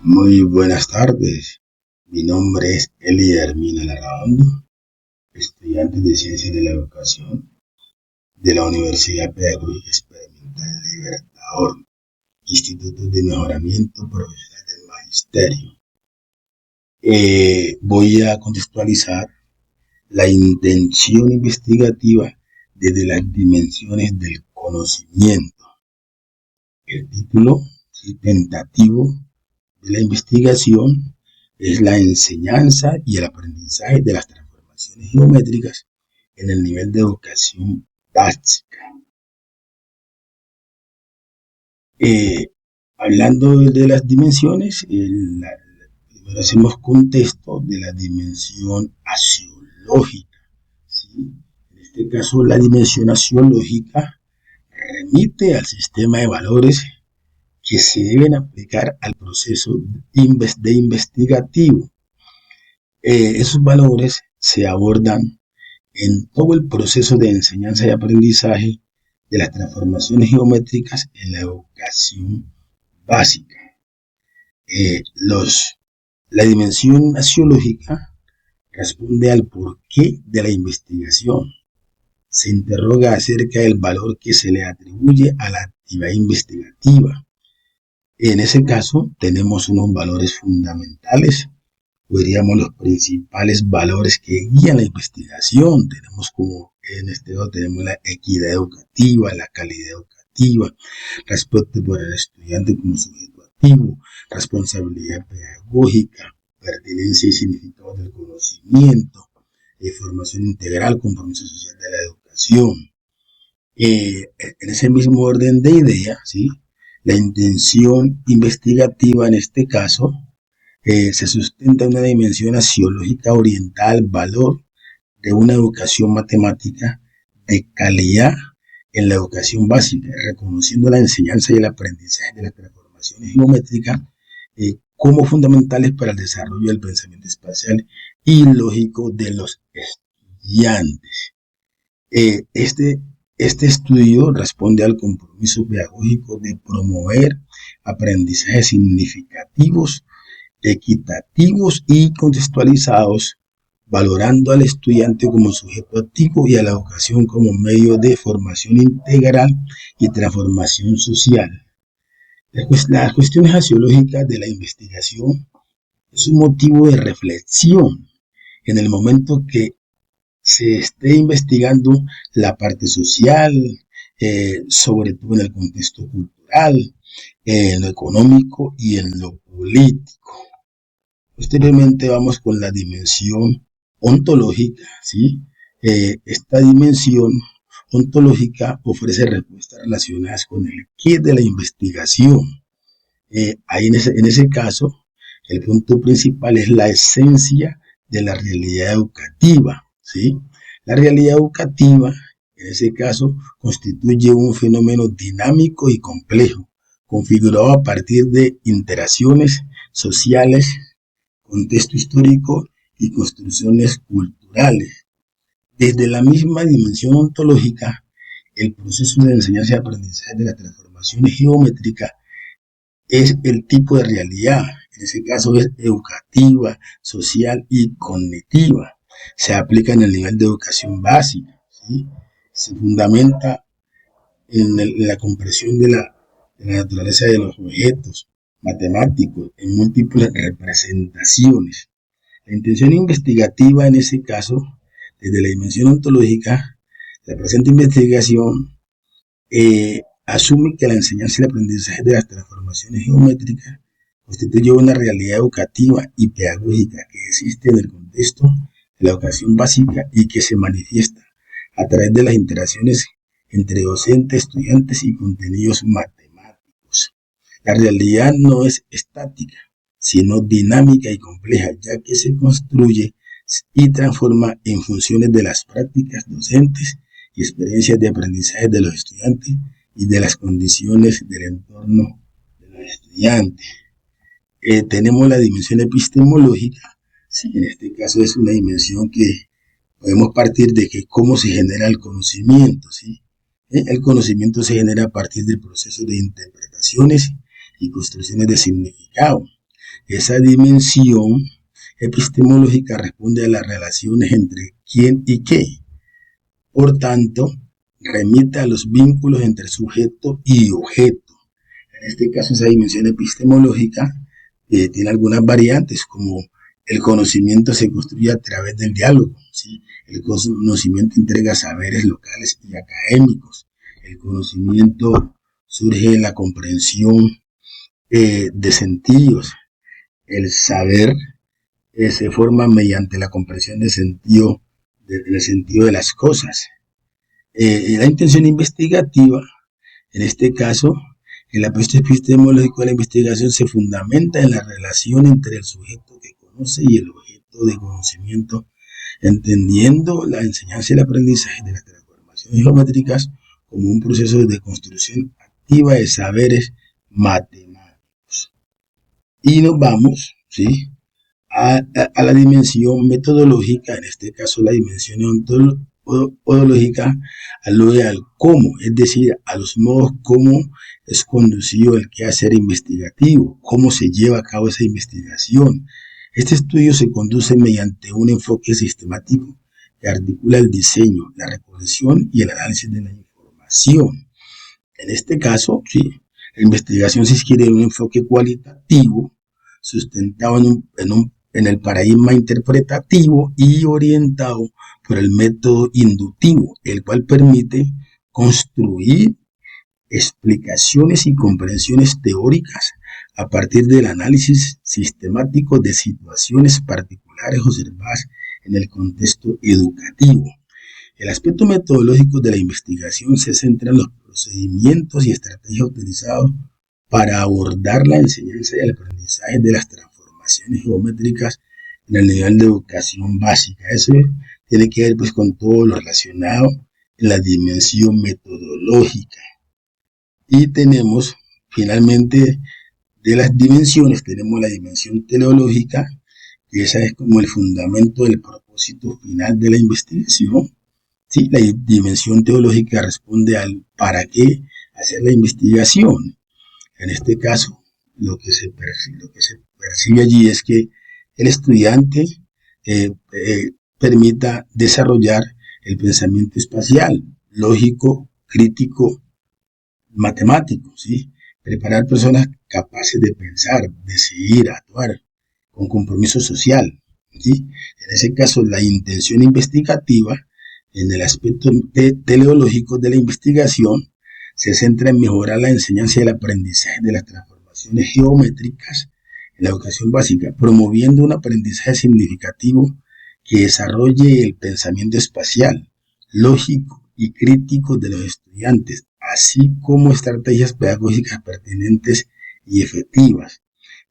Muy buenas tardes. Mi nombre es Eli Hermina Larraondo, estudiante de Ciencias de la Educación de la Universidad Pedagógica Experimental Libertador, Instituto de Mejoramiento Profesional del Magisterio. Voy a contextualizar la intención investigativa desde las dimensiones del conocimiento. El título, sí, tentativo de la investigación, es la enseñanza y el aprendizaje de las transformaciones geométricas en el nivel de educación básica. Hablando de las dimensiones, primero hacemos contexto de la dimensión axiológica, ¿sí? En este caso, la dimensión axiológica remite al sistema de valores que se deben aplicar al proceso de investigativo. Esos valores se abordan en todo el proceso de enseñanza y aprendizaje de las transformaciones geométricas en la educación básica. La dimensión axiológica responde al porqué de la investigación. Se interroga acerca del valor que se le atribuye a la actividad investigativa. En ese caso, tenemos unos valores fundamentales, o diríamos los principales valores que guían la investigación. Tenemos como en este lado tenemos la equidad educativa, la calidad educativa, respeto por el estudiante como sujeto activo, responsabilidad pedagógica, pertinencia y significado del conocimiento, formación integral, compromiso social de la educación. En ese mismo orden de ideas, ¿sí? La intención investigativa en este caso se sustenta en una dimensión axiológica orientada al valor de una educación matemática de calidad en la educación básica, reconociendo la enseñanza y el aprendizaje de las transformaciones geométricas como fundamentales para el desarrollo del pensamiento espacial y lógico de los estudiantes. Este estudio responde al compromiso pedagógico de promover aprendizajes significativos, equitativos y contextualizados, valorando al estudiante como sujeto activo y a la educación como medio de formación integral y transformación social. Las cuestiones axiológicas de la investigación es un motivo de reflexión en el momento que se esté investigando la parte social, sobre todo en el contexto cultural, en lo económico y en lo político. Posteriormente vamos con la dimensión ontológica, ¿sí? Esta dimensión ontológica ofrece respuestas relacionadas con el qué de la investigación. Ahí en ese caso, el punto principal es la esencia de la realidad educativa, ¿sí? La realidad educativa, en ese caso, constituye un fenómeno dinámico y complejo, configurado a partir de interacciones sociales, contexto histórico y construcciones culturales. Desde la misma dimensión ontológica, el proceso de enseñanza y aprendizaje de las transformaciones geométricas es el tipo de realidad, en ese caso es educativa, social y cognitiva. Se aplica en el nivel de educación básica, ¿sí? Se fundamenta en la comprensión de la naturaleza de los objetos matemáticos en múltiples representaciones. La intención investigativa en ese caso, desde la dimensión ontológica, la presente investigación asume que la enseñanza y el aprendizaje de las transformaciones geométricas constituye una realidad educativa y pedagógica que existe en el contexto de la educación básica y que se manifiesta a través de las interacciones entre docentes, estudiantes y contenidos matemáticos. La realidad no es estática, sino dinámica y compleja, ya que se construye y transforma en funciones de las prácticas docentes y experiencias de aprendizaje de los estudiantes y de las condiciones del entorno de los estudiantes. Tenemos la dimensión epistemológica. Sí, en este caso es una dimensión que podemos partir de que cómo se genera el conocimiento, ¿sí? El conocimiento se genera a partir del proceso de interpretaciones y construcciones de significado. Esa dimensión epistemológica responde a las relaciones entre quién y qué. Por tanto, remite a los vínculos entre sujeto y objeto. En este caso, esa dimensión epistemológica tiene algunas variantes, como el conocimiento se construye a través del diálogo, ¿sí? El conocimiento entrega saberes locales y académicos. El conocimiento surge de la comprensión de sentidos. El saber se forma mediante la comprensión del sentido de las cosas. La intención investigativa, en este caso, el aspecto epistemológico de la investigación se fundamenta en la relación entre el sujeto que conoce y el objeto de conocimiento, entendiendo la enseñanza y el aprendizaje de las transformaciones geométricas como un proceso de construcción activa de saberes matemáticos. Y nos vamos, ¿sí?, a la dimensión metodológica, en este caso la dimensión ontológica alude al cómo, es decir, a los modos cómo es conducido el quehacer investigativo, cómo se lleva a cabo esa investigación. Este estudio se conduce mediante un enfoque sistemático que articula el diseño, la recolección y el análisis de la información. En este caso, sí, la investigación se inscribe en un enfoque cualitativo sustentado en el paradigma interpretativo y orientado por el método inductivo, el cual permite construir explicaciones y comprensiones teóricas a partir del análisis sistemático de situaciones particulares observadas en el contexto educativo. El aspecto metodológico de la investigación se centra en los procedimientos y estrategias utilizados para abordar la enseñanza y el aprendizaje de las transformaciones geométricas en el nivel de educación básica. Eso tiene que ver pues con todo lo relacionado en la dimensión metodológica. Y tenemos finalmente de las dimensiones, tenemos la dimensión teleológica, que esa es como el fundamento del propósito final de la investigación. Sí, la dimensión teológica responde al para qué hacer la investigación. En este caso, lo que se percibe allí es que el estudiante permita desarrollar el pensamiento espacial, lógico, crítico, matemático, ¿sí? Preparar personas capaces de pensar, decidir, actuar con compromiso social, ¿sí? En ese caso, la intención investigativa, en el aspecto teleológico de la investigación, se centra en mejorar la enseñanza y el aprendizaje de las transformaciones geométricas en la educación básica, promoviendo un aprendizaje significativo que desarrolle el pensamiento espacial, lógico y crítico de los estudiantes, así como estrategias pedagógicas pertinentes y efectivas.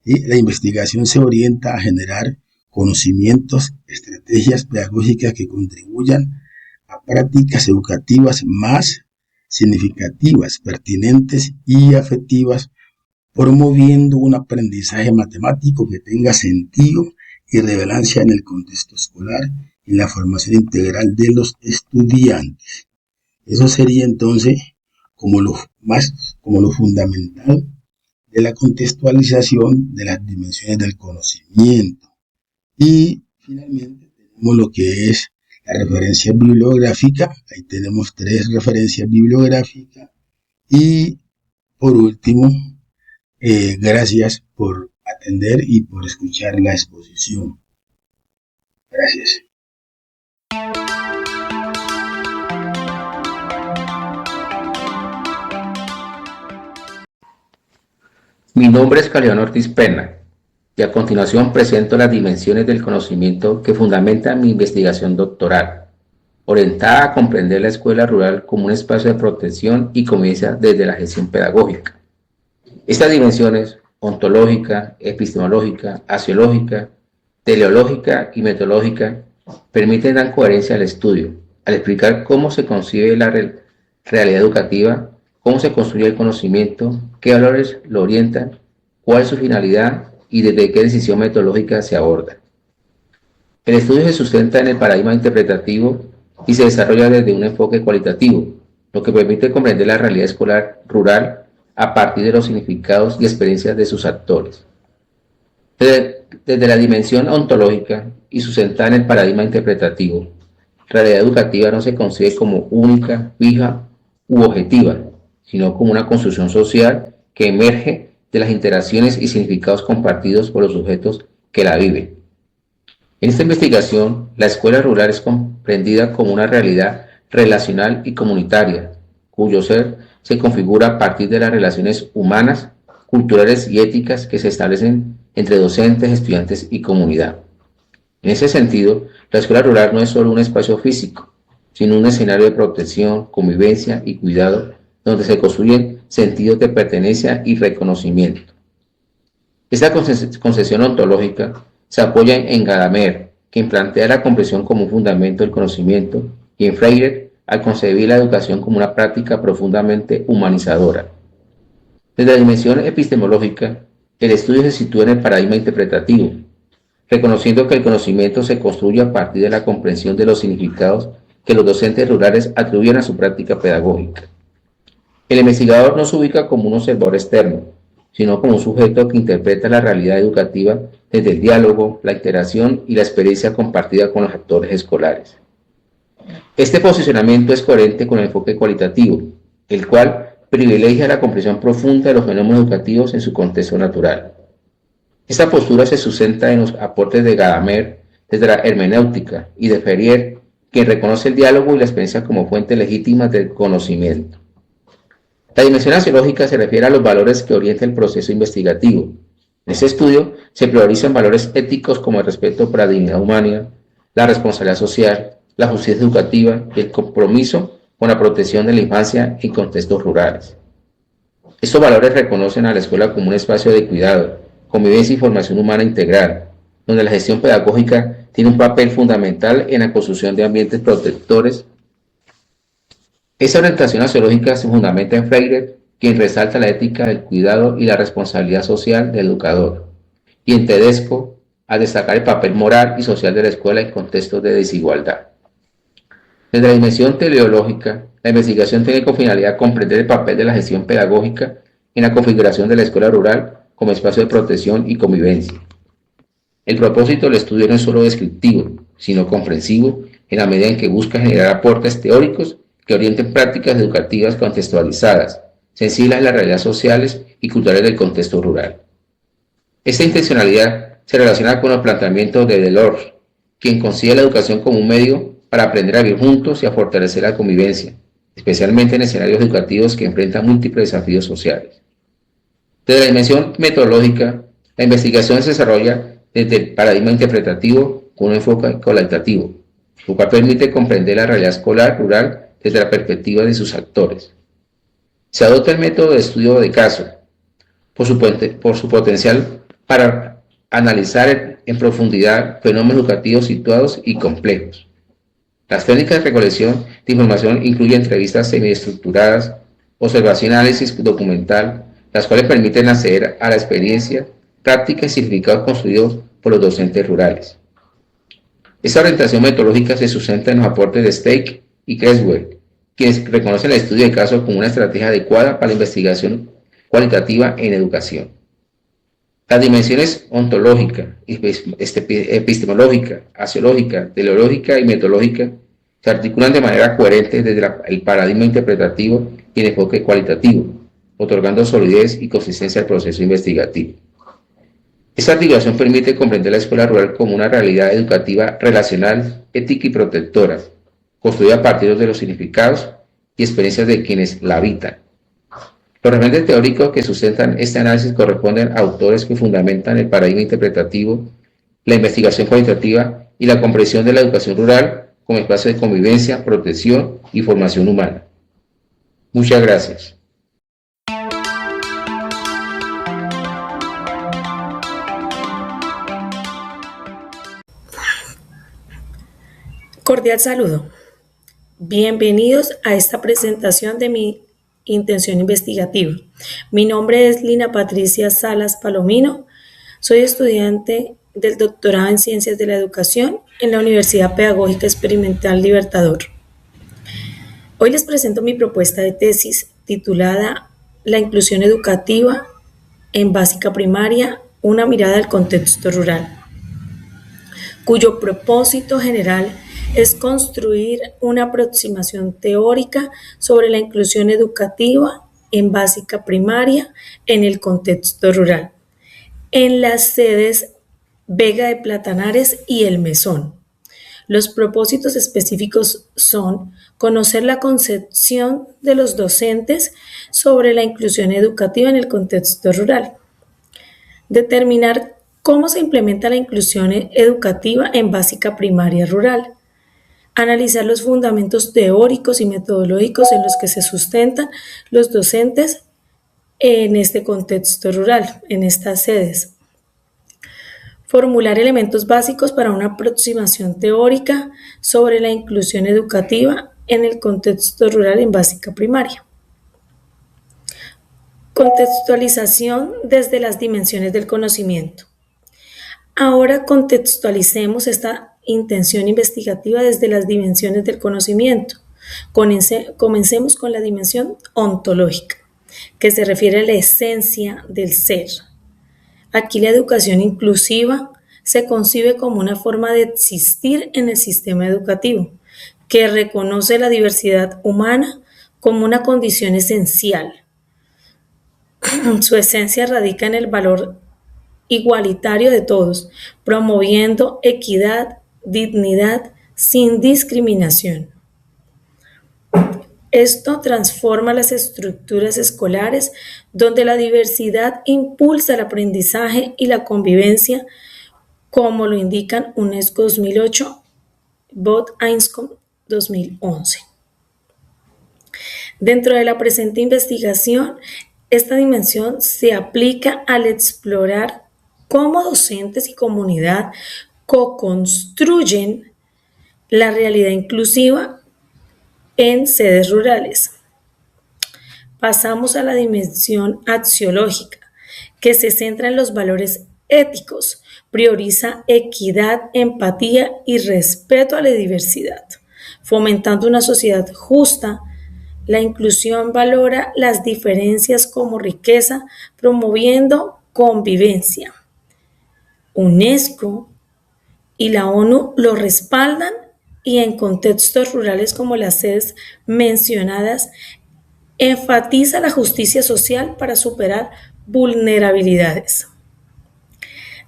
La investigación se orienta a generar conocimientos, estrategias pedagógicas que contribuyan a prácticas educativas más significativas, pertinentes y afectivas, promoviendo un aprendizaje matemático que tenga sentido y relevancia en el contexto escolar y en la formación integral de los estudiantes. Eso sería entonces como lo fundamental de la contextualización de las dimensiones del conocimiento. Y finalmente tenemos lo que es la referencia bibliográfica. Ahí tenemos 3 referencias bibliográficas. Y por último, gracias por atender y por escuchar la exposición. Gracias. Mi nombre es Caliano Ortiz Pena y a continuación presento las dimensiones del conocimiento que fundamentan mi investigación doctoral, orientada a comprender la escuela rural como un espacio de protección y convivencia desde la gestión pedagógica. Estas dimensiones, ontológica, epistemológica, axiológica, teleológica y metodológica, permiten dar coherencia al estudio, al explicar cómo se concibe la realidad educativa cómo se construye el conocimiento, qué valores lo orientan, cuál es su finalidad y desde qué decisión metodológica se aborda. El estudio se sustenta en el paradigma interpretativo y se desarrolla desde un enfoque cualitativo, lo que permite comprender la realidad escolar rural a partir de los significados y experiencias de sus actores. Desde la dimensión ontológica y sustentada en el paradigma interpretativo, la realidad educativa no se concibe como única, fija u objetiva, sino como una construcción social que emerge de las interacciones y significados compartidos por los sujetos que la viven. En esta investigación, la escuela rural es comprendida como una realidad relacional y comunitaria, cuyo ser se configura a partir de las relaciones humanas, culturales y éticas que se establecen entre docentes, estudiantes y comunidad. En ese sentido, la escuela rural no es solo un espacio físico, sino un escenario de protección, convivencia y cuidado donde se construyen sentidos de pertenencia y reconocimiento. Esta concepción ontológica se apoya en Gadamer, quien plantea la comprensión como un fundamento del conocimiento, y en Freire, al concebir la educación como una práctica profundamente humanizadora. Desde la dimensión epistemológica, el estudio se sitúa en el paradigma interpretativo, reconociendo que el conocimiento se construye a partir de la comprensión de los significados que los docentes rurales atribuyen a su práctica pedagógica. El investigador no se ubica como un observador externo, sino como un sujeto que interpreta la realidad educativa desde el diálogo, la interacción y la experiencia compartida con los actores escolares. Este posicionamiento es coherente con el enfoque cualitativo, el cual privilegia la comprensión profunda de los fenómenos educativos en su contexto natural. Esta postura se sustenta en los aportes de Gadamer desde la hermenéutica y de Ferrier, quien reconoce el diálogo y la experiencia como fuente legítima del conocimiento. La dimensión axiológica se refiere a los valores que orientan el proceso investigativo. En este estudio se priorizan valores éticos como el respeto por la dignidad humana, la responsabilidad social, la justicia educativa y el compromiso con la protección de la infancia en contextos rurales. Estos valores reconocen a la escuela como un espacio de cuidado, convivencia y formación humana integral, donde la gestión pedagógica tiene un papel fundamental en la construcción de ambientes protectores. Esa orientación axiológica se fundamenta en Freire, quien resalta la ética del cuidado y la responsabilidad social del educador, y en Tedesco, al destacar el papel moral y social de la escuela en contextos de desigualdad. Desde la dimensión teleológica, la investigación tiene como finalidad comprender el papel de la gestión pedagógica en la configuración de la escuela rural como espacio de protección y convivencia. El propósito del estudio no es solo descriptivo, sino comprensivo, en la medida en que busca generar aportes teóricos que orienten prácticas educativas contextualizadas, sensibles a las realidades sociales y culturales del contexto rural. Esta intencionalidad se relaciona con los planteamientos de Delors, quien concibe la educación como un medio para aprender a vivir juntos y a fortalecer la convivencia, especialmente en escenarios educativos que enfrentan múltiples desafíos sociales. Desde la dimensión metodológica, la investigación se desarrolla desde el paradigma interpretativo con un enfoque cualitativo, lo cual permite comprender la realidad escolar rural desde la perspectiva de sus actores. Se adopta el método de estudio de caso, por su potencial para analizar en profundidad fenómenos educativos situados y complejos. Las técnicas de recolección de información incluyen entrevistas semiestructuradas, observación y análisis documental, las cuales permiten acceder a la experiencia, práctica y significados construidos por los docentes rurales. Esta orientación metodológica se sustenta en los aportes de Steig y Creswell, quienes reconocen el estudio de caso como una estrategia adecuada para la investigación cualitativa en educación. Las dimensiones ontológica, epistemológica, axiológica, teleológica y metodológica se articulan de manera coherente desde el paradigma interpretativo y el enfoque cualitativo, otorgando solidez y consistencia al proceso investigativo. Esta articulación permite comprender la escuela rural como una realidad educativa relacional, ética y protectora, construida a partir de los significados y experiencias de quienes la habitan. Los referentes teóricos que sustentan este análisis corresponden a autores que fundamentan el paradigma interpretativo, la investigación cualitativa y la comprensión de la educación rural como espacio de convivencia, protección y formación humana. Muchas gracias. Cordial saludo. Bienvenidos a esta presentación de mi intención investigativa. Mi nombre es Lina Patricia Salas Palomino. Soy estudiante del doctorado en Ciencias de la Educación en la Universidad Pedagógica Experimental Libertador. Hoy les presento mi propuesta de tesis titulada La inclusión educativa en básica primaria, una mirada al contexto rural, cuyo propósito general es construir una aproximación teórica sobre la inclusión educativa en básica primaria en el contexto rural, en las sedes Vega de Platanares y El Mesón. Los propósitos específicos son conocer la concepción de los docentes sobre la inclusión educativa en el contexto rural, determinar cómo se implementa la inclusión educativa en básica primaria rural, analizar los fundamentos teóricos y metodológicos en los que se sustentan los docentes en este contexto rural, en estas sedes, formular elementos básicos para una aproximación teórica sobre la inclusión educativa en el contexto rural en básica primaria. Contextualización desde las dimensiones del conocimiento. Ahora contextualicemos esta intención investigativa desde las dimensiones del conocimiento. Comencemos con la dimensión ontológica, que se refiere a la esencia del ser. Aquí la educación inclusiva se concibe como una forma de existir en el sistema educativo, que reconoce la diversidad humana como una condición esencial. Su esencia radica en el valor igualitario de todos, promoviendo equidad, dignidad, sin discriminación. Esto transforma las estructuras escolares donde la diversidad impulsa el aprendizaje y la convivencia, como lo indican UNESCO 2008, Bot-Ainscom 2011. Dentro de la presente investigación, esta dimensión se aplica al explorar cómo docentes y comunidad co-construyen la realidad inclusiva en sedes rurales. Pasamos a la dimensión axiológica, que se centra en los valores éticos, prioriza equidad, empatía y respeto a la diversidad, fomentando una sociedad justa. La inclusión valora las diferencias como riqueza, promoviendo convivencia. UNESCO y la ONU lo respaldan y en contextos rurales como las sedes mencionadas, enfatiza la justicia social para superar vulnerabilidades.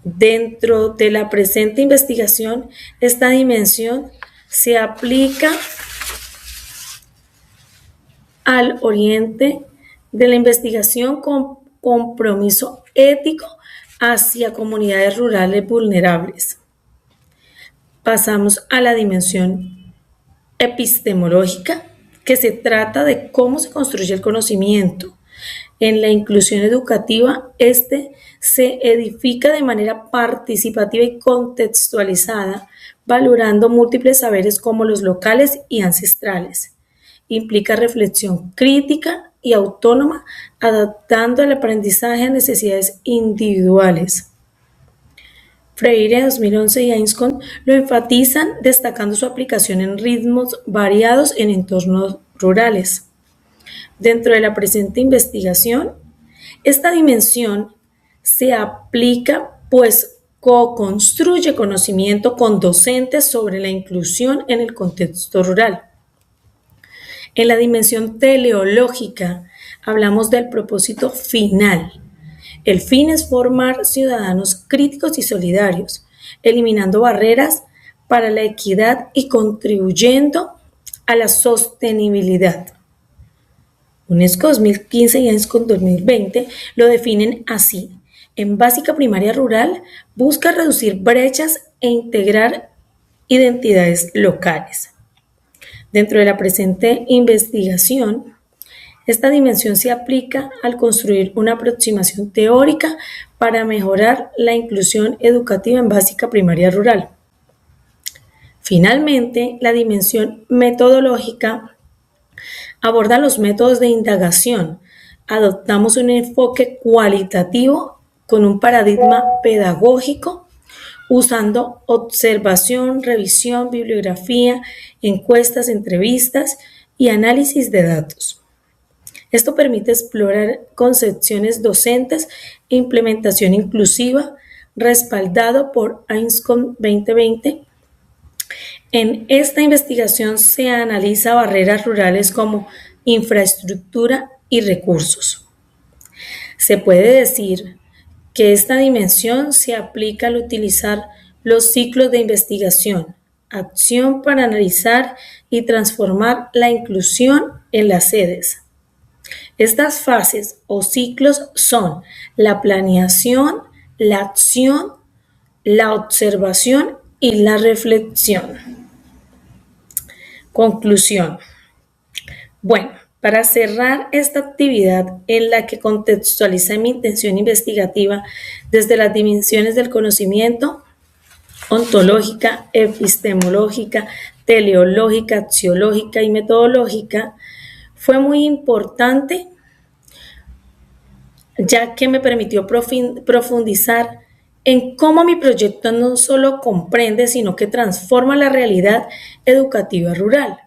Dentro de la presente investigación, esta dimensión se aplica al oriente de la investigación con compromiso ético hacia comunidades rurales vulnerables. Pasamos a la dimensión epistemológica, que se trata de cómo se construye el conocimiento. En la inclusión educativa, este se edifica de manera participativa y contextualizada, valorando múltiples saberes como los locales y ancestrales. Implica reflexión crítica y autónoma, adaptando el aprendizaje a necesidades individuales. Freire 2011 y Ainscom lo enfatizan, destacando su aplicación en ritmos variados en entornos rurales. Dentro de la presente investigación, esta dimensión se aplica, pues co-construye conocimiento con docentes sobre la inclusión en el contexto rural. En la dimensión teleológica hablamos del propósito final. El fin es formar ciudadanos críticos y solidarios, eliminando barreras para la equidad y contribuyendo a la sostenibilidad. UNESCO 2015 y UNESCO 2020 lo definen así. En básica primaria rural busca reducir brechas e integrar identidades locales. Dentro de la presente investigación, esta dimensión se aplica al construir una aproximación teórica para mejorar la inclusión educativa en básica primaria rural. Finalmente, la dimensión metodológica Aborda los métodos de indagación. Adoptamos un enfoque cualitativo con un paradigma pedagógico usando observación, revisión, bibliografía, encuestas, entrevistas y análisis de datos. Esto permite explorar concepciones docentes e implementación inclusiva, respaldado por AINSCOM 2020. En esta investigación se analiza barreras rurales como infraestructura y recursos. Se puede decir que esta dimensión se aplica al utilizar los ciclos de investigación, acción para analizar y transformar la inclusión en las sedes. Estas fases o ciclos son la planeación, la acción, la observación y la reflexión. Conclusión. Bueno, para cerrar esta actividad en la que contextualicé mi intención investigativa desde las dimensiones del conocimiento, ontológica, epistemológica, teleológica, axiológica y metodológica, fue muy importante ya que me permitió profundizar en cómo mi proyecto no solo comprende, sino que transforma la realidad educativa rural.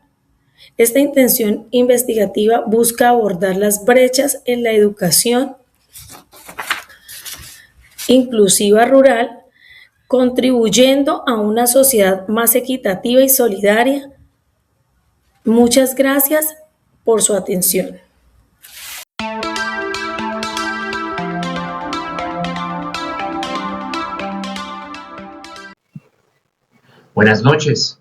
Esta intención investigativa busca abordar las brechas en la educación inclusiva rural, contribuyendo a una sociedad más equitativa y solidaria. Muchas gracias por su atención. Buenas noches.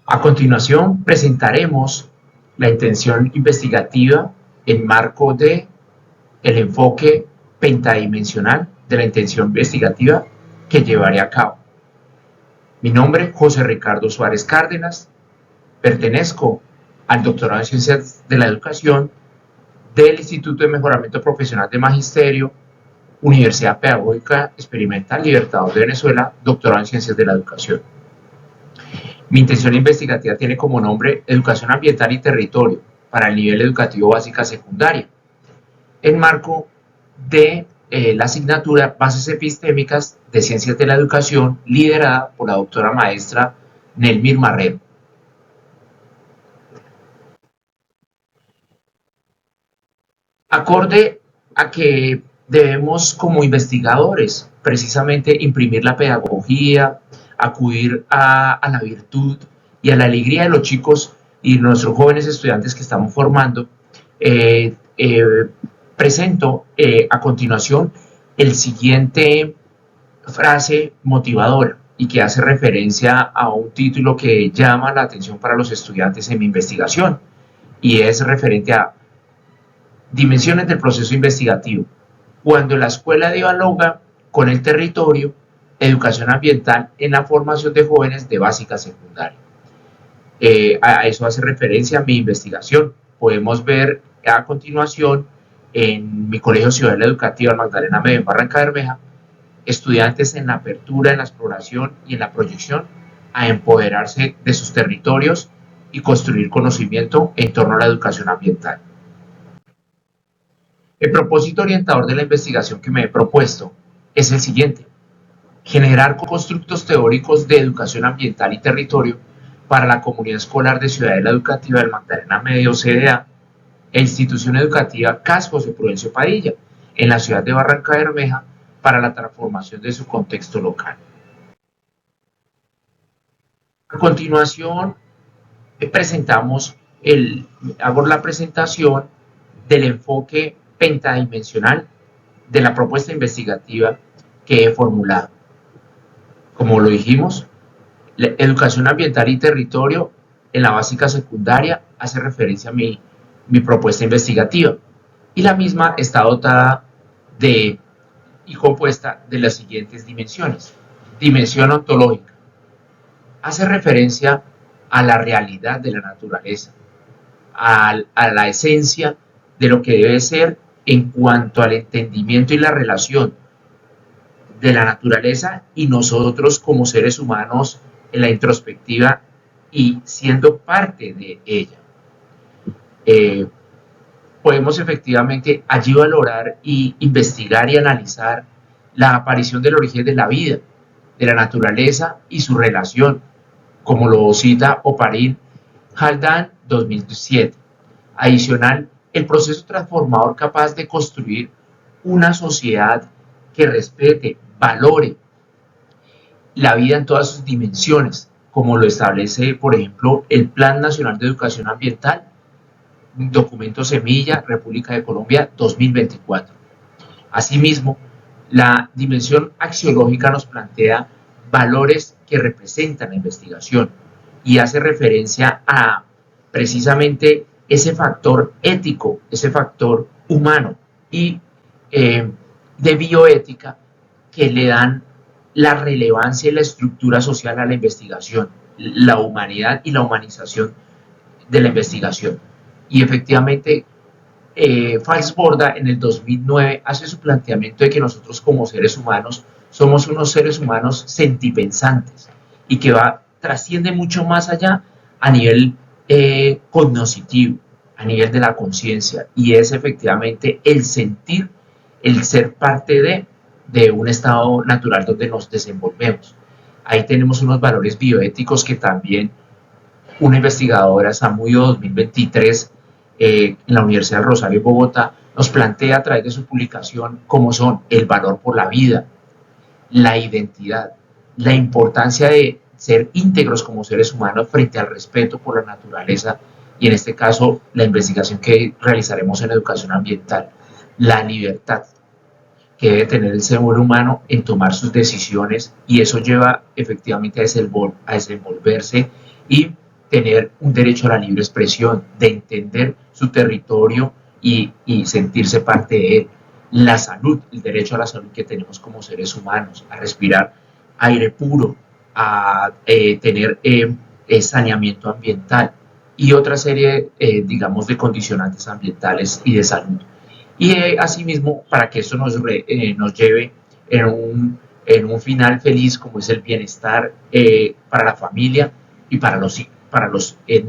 A continuación presentaremos la intención investigativa en marco de el enfoque pentadimensional de la intención investigativa que llevaré a cabo. Mi nombre es José Ricardo Suárez Cárdenas, pertenezco al doctorado en Ciencias de la Educación del Instituto de Mejoramiento Profesional de Magisterio, Universidad Pedagógica Experimental Libertador de Venezuela, doctorado en Ciencias de la Educación. Mi intención investigativa tiene como nombre Educación Ambiental y Territorio para el nivel educativo básica secundaria, en marco de la asignatura Bases Epistémicas de Ciencias de la Educación, liderada por la doctora maestra Nelmir Marrero. Acorde a que debemos como investigadores precisamente imprimir la pedagogía, acudir a la virtud y a la alegría de los chicos y nuestros jóvenes estudiantes que estamos formando, presento a continuación el siguiente frase motivadora y que hace referencia a un título que llama la atención para los estudiantes en mi investigación, y es referente a dimensiones del proceso investigativo. Cuando la escuela dialoga con el territorio, educación ambiental en la formación de jóvenes de básica secundaria. A eso hace referencia mi investigación. Podemos ver a continuación en mi Colegio Ciudad Educativa Magdalena Medio en Barranca Bermeja, estudiantes en la apertura, en la exploración y en la proyección a empoderarse de sus territorios y construir conocimiento en torno a la educación ambiental. El propósito orientador de la investigación que me he propuesto es el siguiente: generar constructos teóricos de educación ambiental y territorio para la comunidad escolar de Ciudadela Educativa del Magdalena Medio CDA e institución educativa CAS José Prudencio Padilla en la ciudad de Barranca Bermeja para la transformación de su contexto local. A continuación hago la presentación del enfoque pentadimensional de la propuesta investigativa que he formulado. Como lo dijimos, la educación ambiental y territorio en la básica secundaria hace referencia a mi propuesta investigativa, y la misma está dotada y compuesta de las siguientes dimensiones. Dimensión ontológica. Hace referencia a la realidad de la naturaleza, a la esencia de lo que debe ser en cuanto al entendimiento y la relación de la naturaleza y nosotros como seres humanos en la introspectiva y siendo parte de ella. podemos efectivamente allí valorar y investigar y analizar la aparición del origen de la vida, de la naturaleza y su relación, como lo cita Oparin Haldane 2007. Adicional, el proceso transformador capaz de construir una sociedad que respete, valore la vida en todas sus dimensiones, como lo establece, por ejemplo, el Plan Nacional de Educación Ambiental, documento Semilla, República de Colombia 2024. Asimismo, la dimensión axiológica nos plantea valores que representan la investigación y hace referencia a precisamente ese factor ético, ese factor humano y de bioética que le dan la relevancia y la estructura social a la investigación, la humanidad y la humanización de la investigación. Y efectivamente, Falsborda en el 2009 hace su planteamiento de que nosotros como seres humanos somos unos seres humanos sentipensantes y que trasciende mucho más allá a nivel cognoscitivo, a nivel de la conciencia, y es efectivamente el sentir, el ser parte de un estado natural donde nos desenvolvemos. Ahí tenemos unos valores bioéticos que también una investigadora, Samudio 2023, en la Universidad de Rosario, Bogotá, nos plantea a través de su publicación cómo son el valor por la vida, la identidad, la importancia de ser íntegros como seres humanos frente al respeto por la naturaleza y en este caso la investigación que realizaremos en educación ambiental, la libertad que debe tener el ser humano en tomar sus decisiones y eso lleva efectivamente a desenvolverse y tener un derecho a la libre expresión, de entender su territorio y sentirse parte de él. La salud, el derecho a la salud que tenemos como seres humanos, a respirar aire puro, a tener saneamiento ambiental y otra serie, digamos, de condicionantes ambientales y de salud. Y asimismo, para que esto nos lleve en un final feliz, como es el bienestar para la familia y para los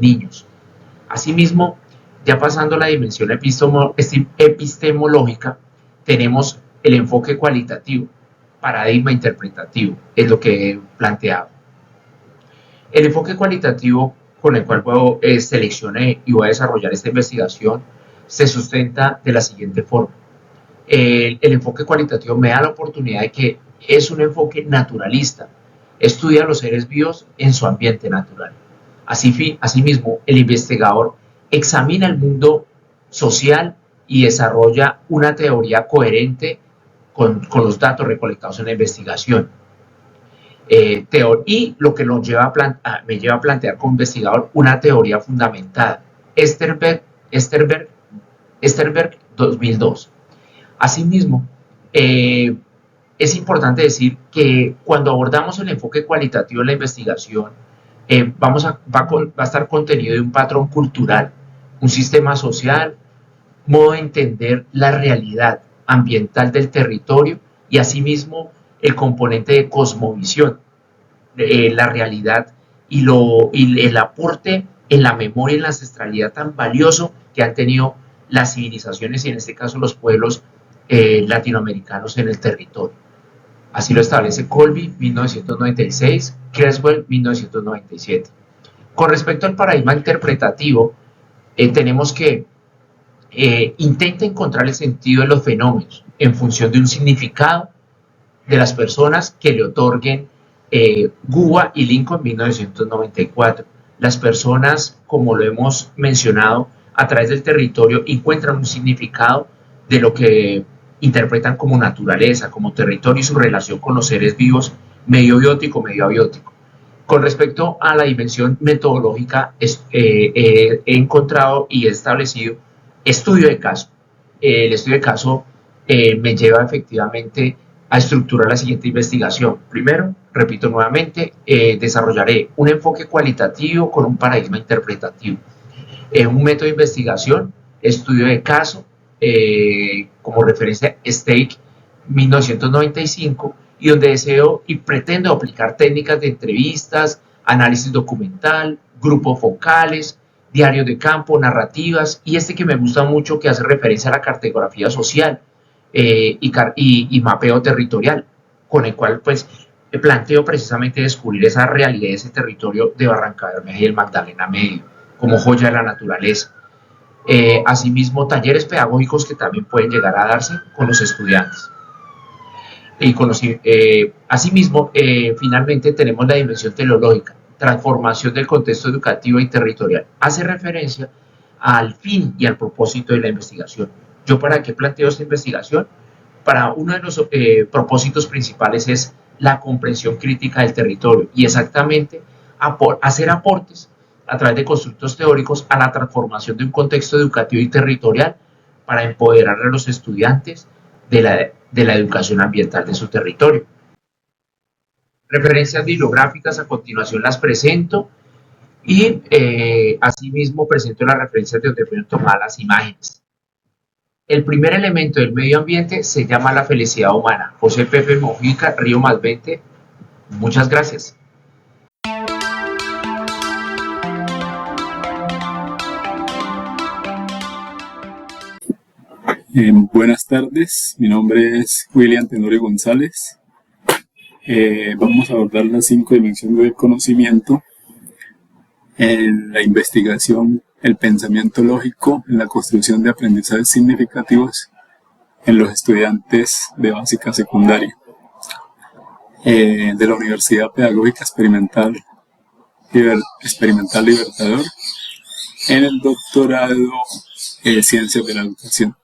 niños. Asimismo, ya pasando a la dimensión epistemológica, tenemos el enfoque cualitativo, paradigma interpretativo, es lo que planteaba. El enfoque cualitativo con el cual seleccioné y voy a desarrollar esta investigación se sustenta de la siguiente forma. El enfoque cualitativo me da la oportunidad de que es un enfoque naturalista, estudia a los seres vivos en su ambiente natural. Asimismo, el investigador examina el mundo social y desarrolla una teoría coherente con los datos recolectados en la investigación. Y lo que me lleva a plantear como investigador una teoría fundamentada. Esterberg 2002. Asimismo, es importante decir que cuando abordamos el enfoque cualitativo en la investigación, va a estar contenido de un patrón cultural, un sistema social, modo de entender la realidad ambiental del territorio y asimismo el componente de cosmovisión, la realidad y el aporte en la memoria y en la ancestralidad tan valioso que han tenido las civilizaciones y en este caso los pueblos latinoamericanos en el territorio. Así lo establece Colby, 1996, Creswell, 1997. Con respecto al paradigma interpretativo, tenemos que intenta encontrar el sentido de los fenómenos en función de un significado de las personas que le otorguen Guba y Lincoln, 1994. Las personas, como lo hemos mencionado, a través del territorio encuentran un significado de lo que interpretan como naturaleza, como territorio y su relación con los seres vivos, medio biótico, medio abiótico. Con respecto a la dimensión metodológica, he encontrado y he establecido estudio de caso. El estudio de caso me lleva efectivamente a estructurar la siguiente investigación. Primero, repito nuevamente, desarrollaré un enfoque cualitativo con un paradigma interpretativo. Un método de investigación, estudio de caso, como referencia Stake 1995, y donde deseo y pretendo aplicar técnicas de entrevistas, análisis documental, grupos focales, diarios de campo, narrativas, y este que me gusta mucho que hace referencia a la cartografía social y mapeo territorial, con el cual pues planteo precisamente descubrir esa realidad de ese territorio de Barranca Bermeja y el Magdalena Medio, como joya de la naturaleza. Asimismo, talleres pedagógicos que también pueden llegar a darse con los estudiantes. Asimismo, finalmente tenemos la dimensión teleológica, transformación del contexto educativo y territorial. Hace referencia al fin y al propósito de la investigación. ¿Yo para qué planteo esta investigación? Para uno de los propósitos principales es la comprensión crítica del territorio y exactamente hacer aportes a través de constructos teóricos a la transformación de un contexto educativo y territorial para empoderar a los estudiantes de la educación ambiental de su territorio. Referencias bibliográficas a continuación las presento y asimismo presento las referencias de donde fueron tomadas las imágenes. El primer elemento del medio ambiente se llama la felicidad humana. José Pepe Mojica, Río Más 20. Muchas gracias. Buenas tardes, mi nombre es William Tenorio González. Vamos a abordar las 5 dimensiones del conocimiento en la investigación, el pensamiento lógico, en la construcción de aprendizajes significativos en los estudiantes de básica secundaria de la Universidad Pedagógica Experimental Libertador en el doctorado en Ciencias de la Educación.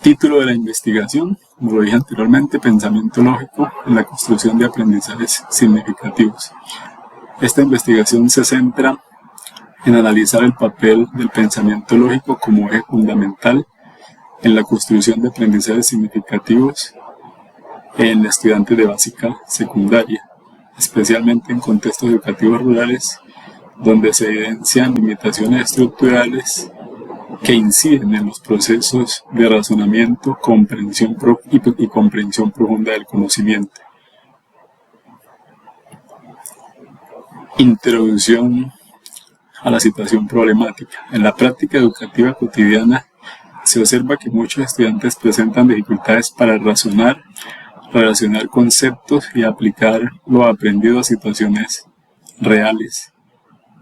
Título de la investigación, como lo dije anteriormente, pensamiento lógico en la construcción de aprendizajes significativos. Esta investigación se centra en analizar el papel del pensamiento lógico como eje fundamental en la construcción de aprendizajes significativos en estudiantes de básica secundaria, especialmente en contextos educativos rurales donde se evidencian limitaciones estructurales que inciden en los procesos de razonamiento, comprensión y comprensión profunda del conocimiento. Introducción a la situación problemática. En la práctica educativa cotidiana se observa que muchos estudiantes presentan dificultades para razonar, relacionar conceptos y aplicar lo aprendido a situaciones reales.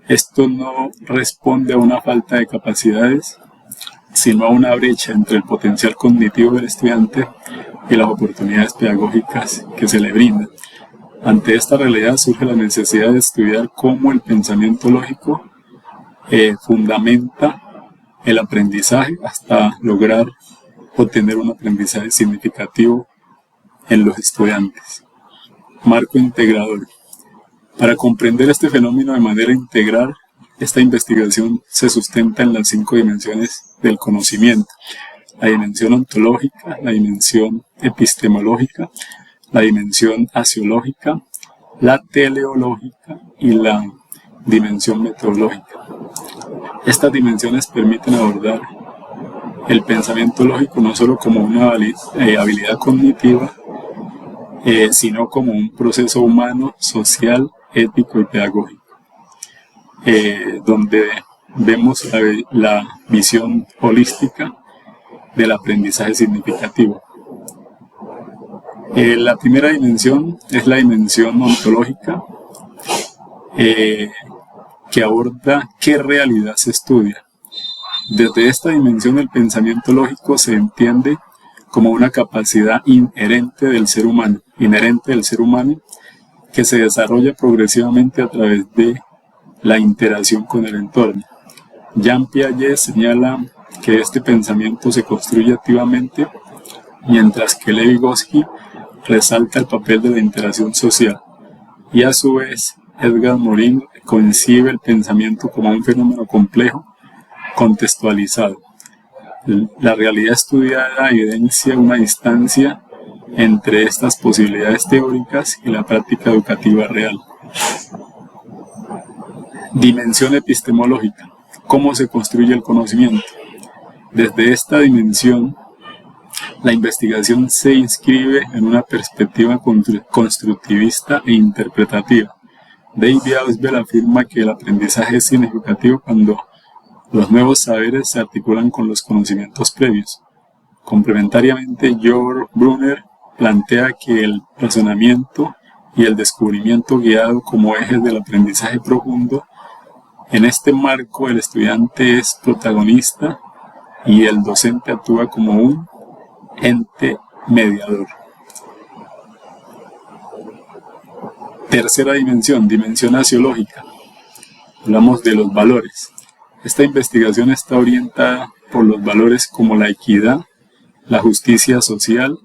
Esto no responde a una falta de capacidades, sino a una brecha entre el potencial cognitivo del estudiante y las oportunidades pedagógicas que se le brindan. Ante esta realidad surge la necesidad de estudiar cómo el pensamiento lógico fundamenta el aprendizaje hasta lograr obtener un aprendizaje significativo en los estudiantes. Marco integrador. Para comprender este fenómeno de manera integral, esta investigación se sustenta en las 5 dimensiones del conocimiento: la dimensión ontológica, la dimensión epistemológica, la dimensión axiológica, la teleológica y la dimensión metodológica. Estas dimensiones permiten abordar el pensamiento lógico no solo como una habilidad cognitiva, sino como un proceso humano, social, ético y pedagógico, donde vemos la visión holística del aprendizaje significativo. La primera dimensión es la dimensión ontológica, que aborda qué realidad se estudia. Desde esta dimensión el pensamiento lógico se entiende como una capacidad inherente del ser humano, que se desarrolla progresivamente a través de la interacción con el entorno. Jean Piaget señala que este pensamiento se construye activamente, mientras que Levi-Vygotsky resalta el papel de la interacción social, y a su vez Edgar Morin concibe el pensamiento como un fenómeno complejo, contextualizado. La realidad estudiada evidencia una distancia entre estas posibilidades teóricas y la práctica educativa real. Dimensión epistemológica. ¿Cómo se construye el conocimiento? Desde esta dimensión, la investigación se inscribe en una perspectiva constructivista e interpretativa, David Ausubel afirma que el aprendizaje es significativo cuando los nuevos saberes se articulan con los conocimientos previos. Complementariamente, George Brunner plantea que el razonamiento y el descubrimiento guiado como ejes del aprendizaje profundo. En este marco, el estudiante es protagonista y el docente actúa como un ente mediador. Tercera dimensión, dimensión axiológica. Hablamos de los valores. Esta investigación está orientada por los valores como la equidad, la justicia social,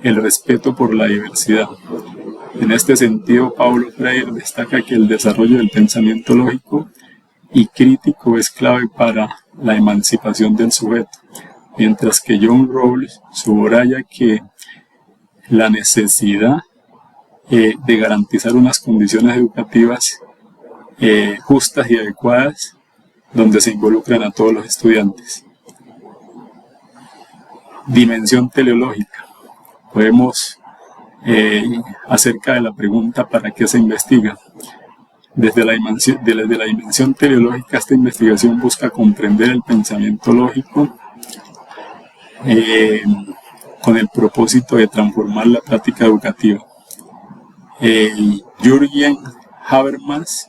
el respeto por la diversidad. En este sentido, Paulo Freire destaca que el desarrollo del pensamiento lógico y crítico es clave para la emancipación del sujeto, mientras que John Rawls subraya que la necesidad de garantizar unas condiciones educativas justas y adecuadas donde se involucran a todos los estudiantes. Dimensión teleológica. Podemos acerca de la pregunta ¿para qué se investiga? Desde la dimensión teleológica, esta investigación busca comprender el pensamiento lógico con el propósito de transformar la práctica educativa. Jürgen Habermas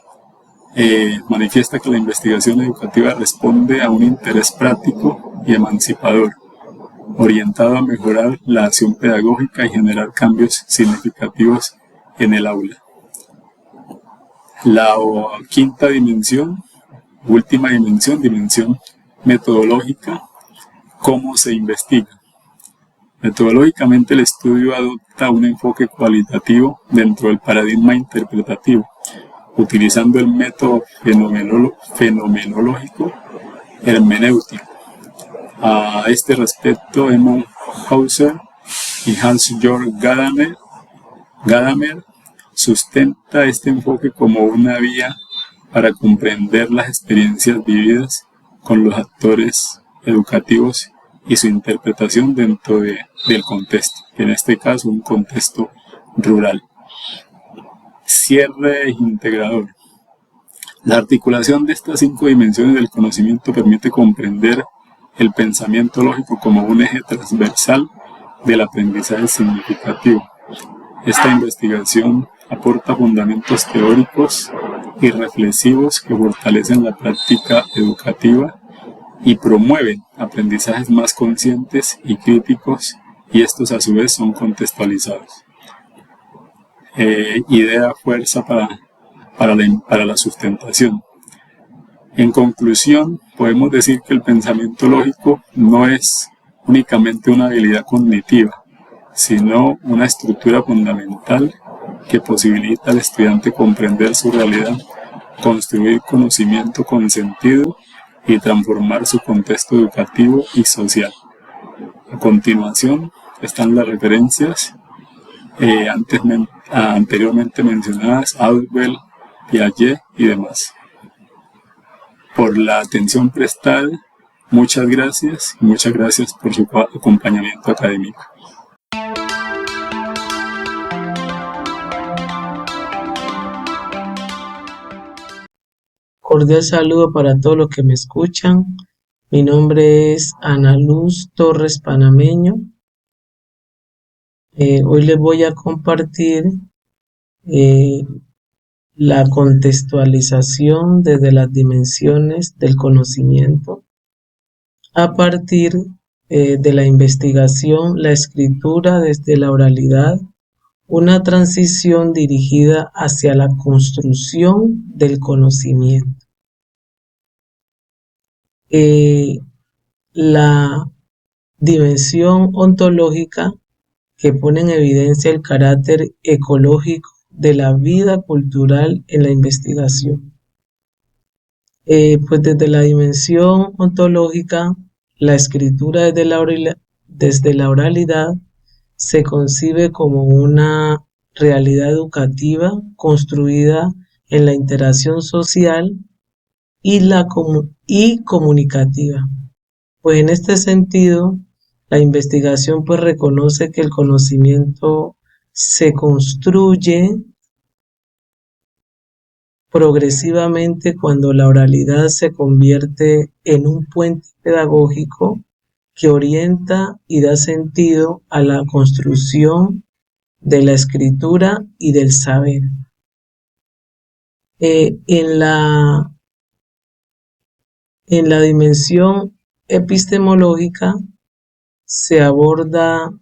manifiesta que la investigación educativa responde a un interés práctico y emancipador, orientado a mejorar la acción pedagógica y generar cambios significativos en el aula. La quinta dimensión, última dimensión, dimensión metodológica, ¿cómo se investiga? Metodológicamente, el estudio adopta un enfoque cualitativo dentro del paradigma interpretativo, utilizando el método fenomenológico hermenéutico. A este respecto, Edmund Husserl y Hans-Georg Gadamer sustenta este enfoque como una vía para comprender las experiencias vividas con los actores educativos y su interpretación dentro del contexto, en este caso un contexto rural. Cierre integrador. La articulación de estas 5 dimensiones del conocimiento permite comprender el pensamiento lógico como un eje transversal del aprendizaje significativo. Esta investigación aporta fundamentos teóricos y reflexivos que fortalecen la práctica educativa y promueven aprendizajes más conscientes y críticos, y estos a su vez son contextualizados. Idea fuerza para la sustentación. En conclusión, podemos decir que el pensamiento lógico no es únicamente una habilidad cognitiva, sino una estructura fundamental que posibilita al estudiante comprender su realidad, construir conocimiento con sentido y transformar su contexto educativo y social. A continuación están las referencias anteriormente mencionadas, Ausubel, Piaget y demás. Por la atención prestada, muchas gracias y muchas gracias por su acompañamiento académico. Cordial saludo para todos los que me escuchan. Mi nombre es Ana Luz Torres Panameño. Hoy les voy a compartir la contextualización desde las dimensiones del conocimiento a partir de la investigación, la escritura desde la oralidad, una transición dirigida hacia la construcción del conocimiento. La dimensión ontológica que pone en evidencia el carácter ecológico de la vida cultural en la investigación. Pues desde la dimensión ontológica, la escritura desde la oralidad se concibe como una realidad educativa construida en la interacción social y comunicativa. Pues en este sentido, la investigación pues reconoce que el conocimiento se construye progresivamente cuando la oralidad se convierte en un puente pedagógico que orienta y da sentido a la construcción de la escritura y del saber. En la dimensión epistemológica se aborda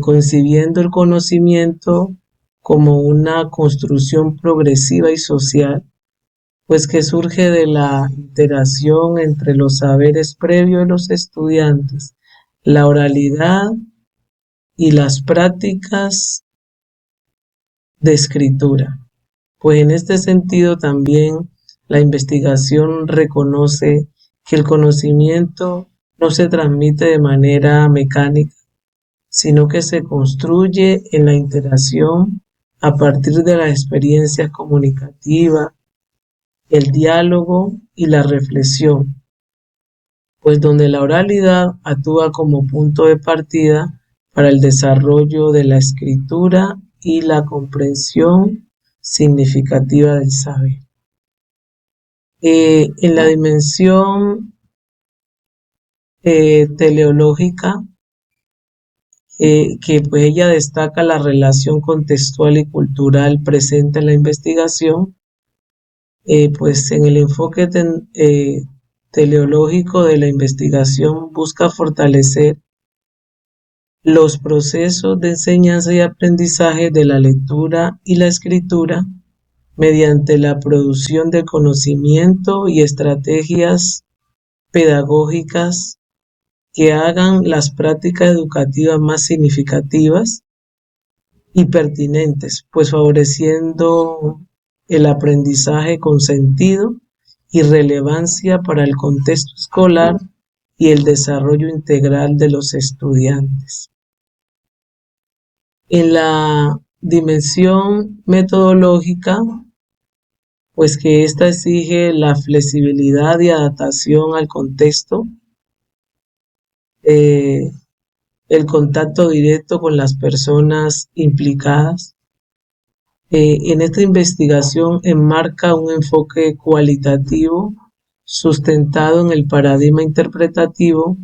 concibiendo el conocimiento como una construcción progresiva y social, pues que surge de la interacción entre los saberes previos de los estudiantes, la oralidad y las prácticas de escritura. Pues en este sentido también la investigación reconoce que el conocimiento no se transmite de manera mecánica, sino que se construye en la interacción a partir de las experiencias comunicativas, el diálogo y la reflexión, pues donde la oralidad actúa como punto de partida para el desarrollo de la escritura y la comprensión significativa del saber. En la dimensión teleológica, que pues ella destaca la relación contextual y cultural presente en la investigación, pues en el enfoque teleológico de la investigación busca fortalecer los procesos de enseñanza y aprendizaje de la lectura y la escritura mediante la producción de conocimiento y estrategias pedagógicas que hagan las prácticas educativas más significativas y pertinentes, pues favoreciendo el aprendizaje con sentido y relevancia para el contexto escolar y el desarrollo integral de los estudiantes. En la dimensión metodológica, pues que ésta exige la flexibilidad y adaptación al contexto, el contacto directo con las personas implicadas. En esta investigación enmarca un enfoque cualitativo sustentado en el paradigma interpretativo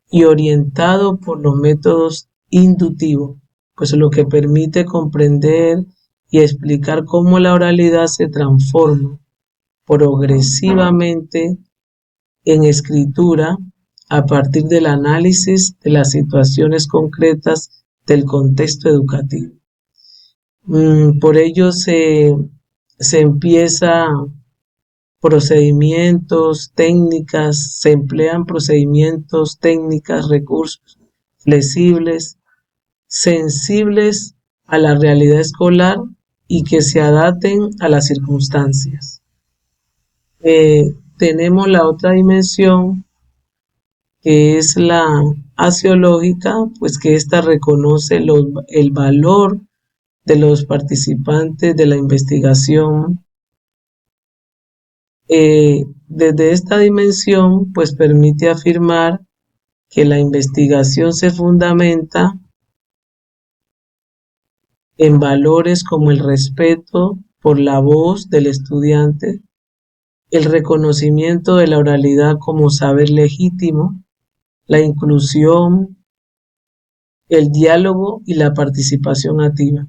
y orientado por los métodos inductivos, pues lo que permite comprender y explicar cómo la oralidad se transforma progresivamente en escritura a partir del análisis de las situaciones concretas del contexto educativo. Por ello se empieza procedimientos, técnicas, se emplean procedimientos, técnicas, recursos flexibles, sensibles a la realidad escolar y que se adapten a las circunstancias. Tenemos la otra dimensión, que es la axiológica, pues que ésta reconoce el valor de los participantes de la investigación. Desde esta dimensión, pues permite afirmar que la investigación se fundamenta en valores como el respeto por la voz del estudiante, el reconocimiento de la oralidad como saber legítimo, la inclusión, el diálogo y la participación activa.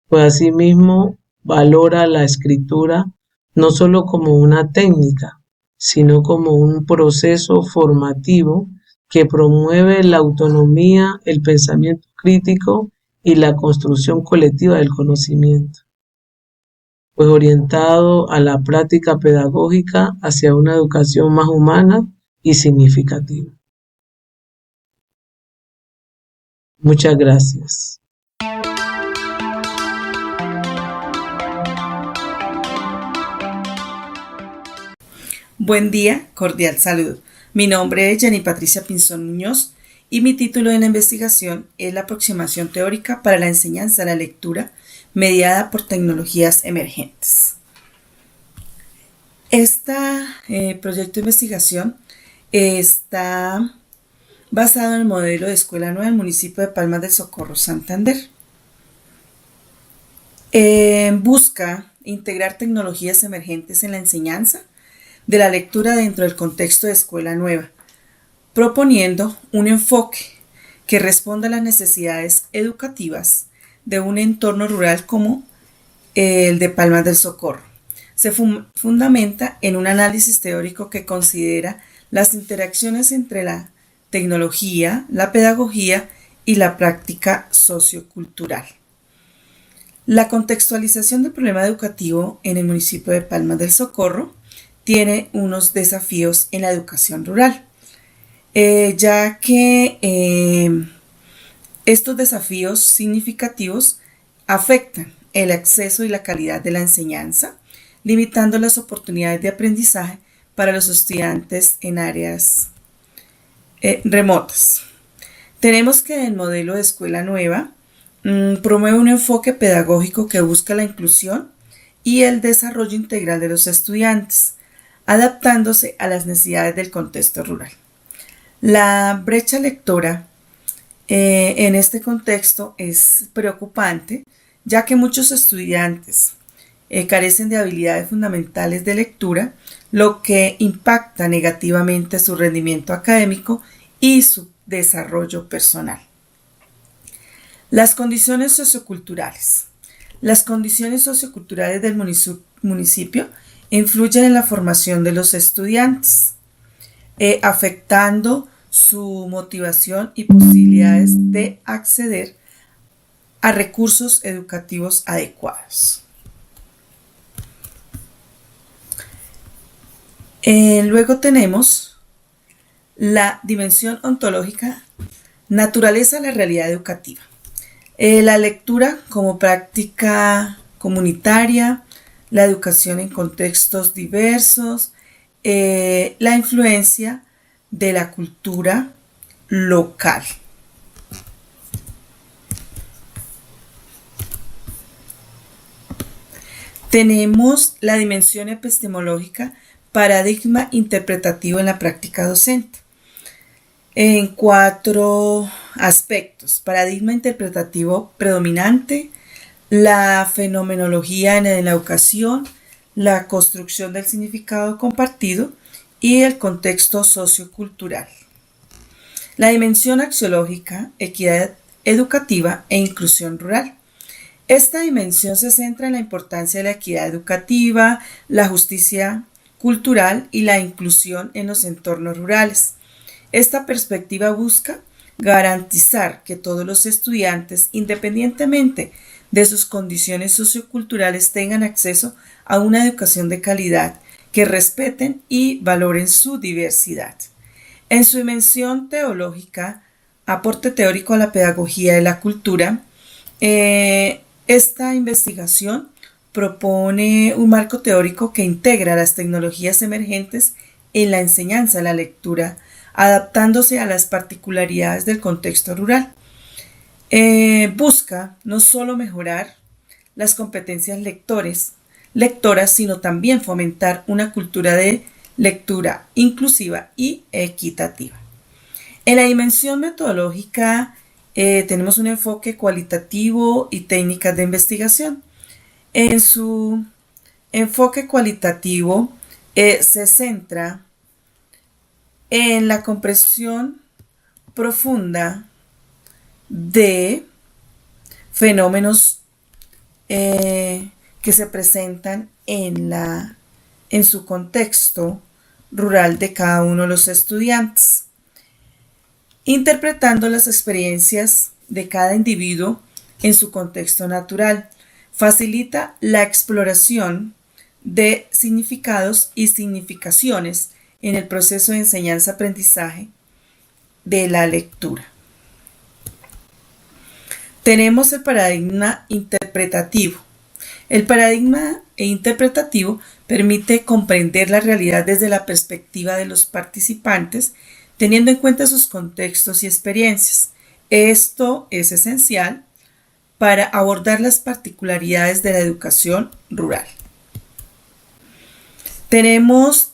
Pues asimismo valora la escritura no solo como una técnica, sino como un proceso formativo que promueve la autonomía, el pensamiento crítico y la construcción colectiva del conocimiento, pues orientado a la práctica pedagógica hacia una educación más humana y significativa. Muchas gracias. Buen día, cordial saludo. Mi nombre es Jenny Patricia Pinzón Muñoz y mi título de la investigación es la aproximación teórica para la enseñanza de la lectura mediada por tecnologías emergentes. Este proyecto de investigación está basado en el modelo de Escuela Nueva del municipio de Palmas del Socorro, Santander. Busca integrar tecnologías emergentes en la enseñanza de la lectura dentro del contexto de Escuela Nueva, proponiendo un enfoque que responda a las necesidades educativas de un entorno rural como el de Palmas del Socorro. Se fundamenta en un análisis teórico que considera las interacciones entre la tecnología, la pedagogía y la práctica sociocultural. La contextualización del problema educativo en el municipio de Palmas del Socorro tiene unos desafíos en la educación rural, ya que estos desafíos significativos afectan el acceso y la calidad de la enseñanza, limitando las oportunidades de aprendizaje para los estudiantes en áreas remotas. Tenemos que el modelo de Escuela Nueva promueve un enfoque pedagógico que busca la inclusión y el desarrollo integral de los estudiantes, adaptándose a las necesidades del contexto rural. La brecha lectora en este contexto es preocupante, ya que muchos estudiantes carecen de habilidades fundamentales de lectura, lo que impacta negativamente su rendimiento académico y su desarrollo personal. Las condiciones socioculturales. Las condiciones socioculturales del municipio influyen en la formación de los estudiantes, afectando su motivación y posibilidades de acceder a recursos educativos adecuados. Luego tenemos la dimensión ontológica, naturaleza de la realidad educativa. La lectura como práctica comunitaria, la educación en contextos diversos, la influencia de la cultura local. Tenemos la dimensión epistemológica, paradigma interpretativo en la práctica docente. En 4 aspectos: paradigma interpretativo predominante, la fenomenología en la educación, la construcción del significado compartido y el contexto sociocultural. La dimensión axiológica, equidad educativa e inclusión rural. Esta dimensión se centra en la importancia de la equidad educativa, la justicia cultural y la inclusión en los entornos rurales. Esta perspectiva busca garantizar que todos los estudiantes, independientemente de sus condiciones socioculturales, tengan acceso a una educación de calidad, que respeten y valoren su diversidad. En su dimensión teológica, aporte teórico a la pedagogía y la cultura, esta investigación propone un marco teórico que integra las tecnologías emergentes en la enseñanza de la lectura, adaptándose a las particularidades del contexto rural. Busca no solo mejorar las competencias lectoras, sino también fomentar una cultura de lectura inclusiva y equitativa. En la dimensión metodológica tenemos un enfoque cualitativo y técnicas de investigación. En su enfoque cualitativo se centra en la comprensión profunda de fenómenos que se presentan en su contexto rural de cada uno de los estudiantes, interpretando las experiencias de cada individuo en su contexto natural. Facilita la exploración de significados y significaciones en el proceso de enseñanza-aprendizaje de la lectura. Tenemos el paradigma interpretativo. El paradigma interpretativo permite comprender la realidad desde la perspectiva de los participantes, teniendo en cuenta sus contextos y experiencias. Esto es esencial para abordar las particularidades de la educación rural. Tenemos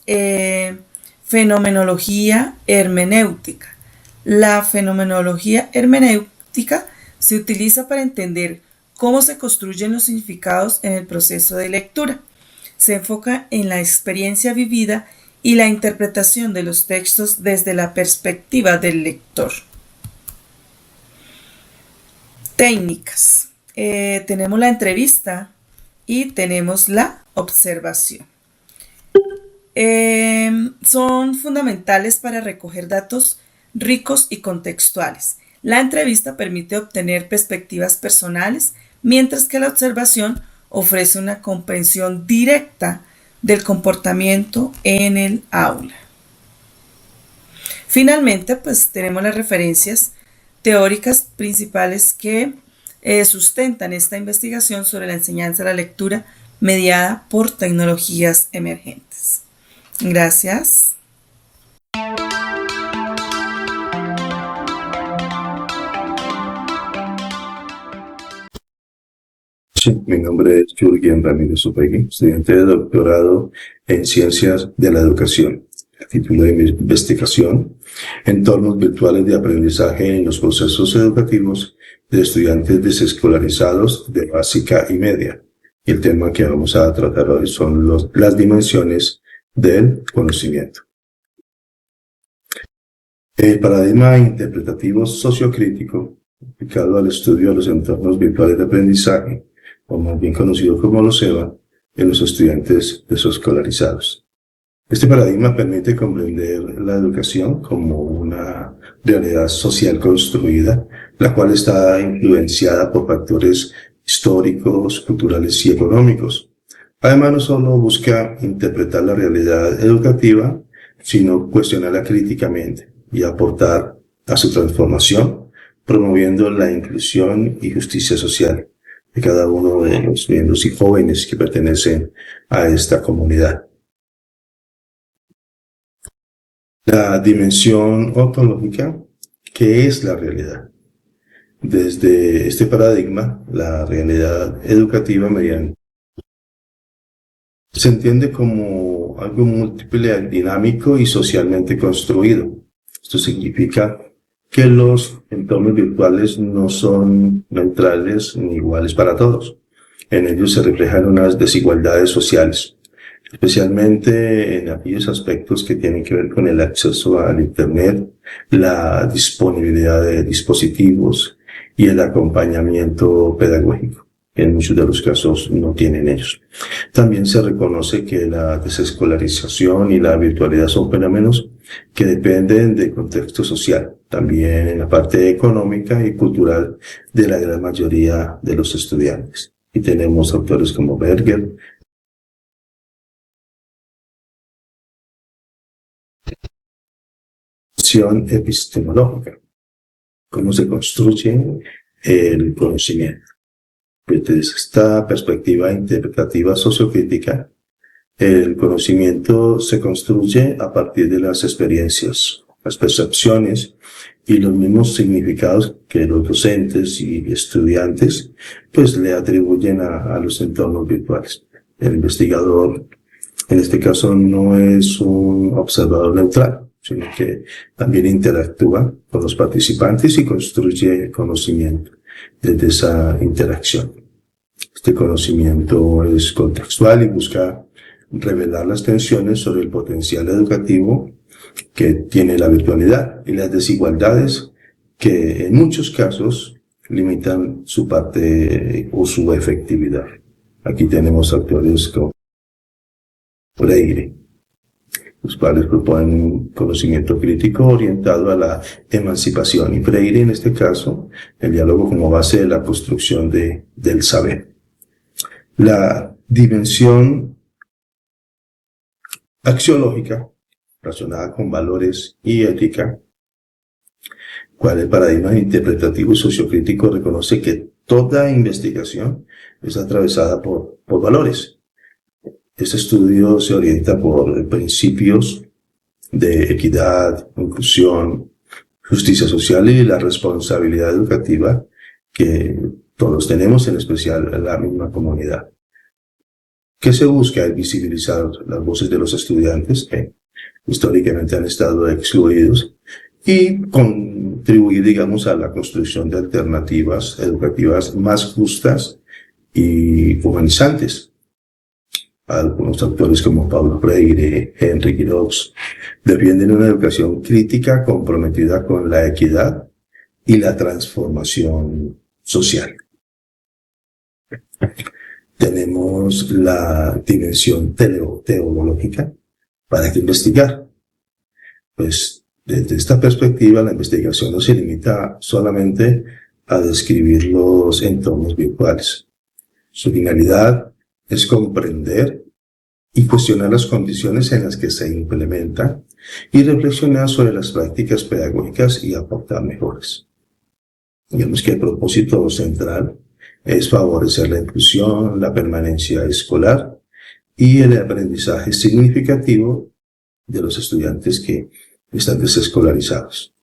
fenomenología hermenéutica. La fenomenología hermenéutica se utiliza para entender cómo se construyen los significados en el proceso de lectura. Se enfoca en la experiencia vivida y la interpretación de los textos desde la perspectiva del lector. Técnicas. Tenemos la entrevista y tenemos la observación. Son fundamentales para recoger datos ricos y contextuales. La entrevista permite obtener perspectivas personales, mientras que la observación ofrece una comprensión directa del comportamiento en el aula. Finalmente, pues tenemos las referencias teóricas principales que sustentan esta investigación sobre la enseñanza de la lectura mediada por tecnologías emergentes. Gracias. Sí, mi nombre es Jürgen Ramírez Upegui, estudiante de doctorado en Ciencias de la Educación. El título de mi investigación: Entornos virtuales de aprendizaje en los procesos educativos de estudiantes desescolarizados de básica y media. Y el tema que vamos a tratar hoy son las dimensiones del conocimiento. El paradigma interpretativo sociocrítico aplicado al estudio de los entornos virtuales de aprendizaje, o más bien conocido como los EVA, en los estudiantes desescolarizados. Este paradigma permite comprender la educación como una realidad social construida, la cual está influenciada por factores históricos, culturales y económicos. Además, no solo busca interpretar la realidad educativa, sino cuestionarla críticamente y aportar a su transformación, promoviendo la inclusión y justicia social de cada uno de los miembros y jóvenes que pertenecen a esta comunidad. La dimensión ontológica, ¿qué es la realidad? Desde este paradigma, la realidad educativa se entiende como algo múltiple, dinámico y socialmente construido. Esto significa que los entornos virtuales no son neutrales ni iguales para todos. En ellos se reflejan unas desigualdades sociales, especialmente en aquellos aspectos que tienen que ver con el acceso al Internet, la disponibilidad de dispositivos y el acompañamiento pedagógico, que en muchos de los casos no tienen ellos. También se reconoce que la desescolarización y la virtualidad son fenómenos que dependen del contexto social, también en la parte económica y cultural de la gran mayoría de los estudiantes. Y tenemos autores como Berger, epistemológica, cómo se construye el conocimiento. Desde esta perspectiva interpretativa sociocrítica, el conocimiento se construye a partir de las experiencias, las percepciones y los mismos significados que los docentes y estudiantes pues le atribuyen a los entornos virtuales. El investigador, en este caso, no es un observador neutral, sino que también interactúa con los participantes y construye conocimiento desde esa interacción. Este conocimiento es contextual y busca revelar las tensiones sobre el potencial educativo que tiene la virtualidad y las desigualdades que en muchos casos limitan su parte o su efectividad. Aquí tenemos autores como Freire, los cuales proponen un conocimiento crítico orientado a la emancipación, y Freire, en este caso, el diálogo como base de la construcción del saber. La dimensión axiológica, relacionada con valores y ética, cual el paradigma interpretativo y sociocrítico reconoce que toda investigación es atravesada por valores. Este estudio se orienta por principios de equidad, inclusión, justicia social y la responsabilidad educativa que todos tenemos, en especial en la misma comunidad. ¿Qué se busca? Es visibilizar las voces de los estudiantes que históricamente han estado excluidos y con contribuir, digamos, a la construcción de alternativas educativas más justas y humanizantes. Algunos autores como Paulo Freire, Henry Giroux, defienden una educación crítica comprometida con la equidad y la transformación social. Tenemos la dimensión teológica para que investigar. Pues desde esta perspectiva la investigación no se limita solamente a describir los entornos virtuales. Su finalidad es comprender y cuestionar las condiciones en las que se implementa y reflexionar sobre las prácticas pedagógicas y aportar mejoras. Digamos que el propósito central es favorecer la inclusión, la permanencia escolar y el aprendizaje significativo de los estudiantes que están desescolarizados.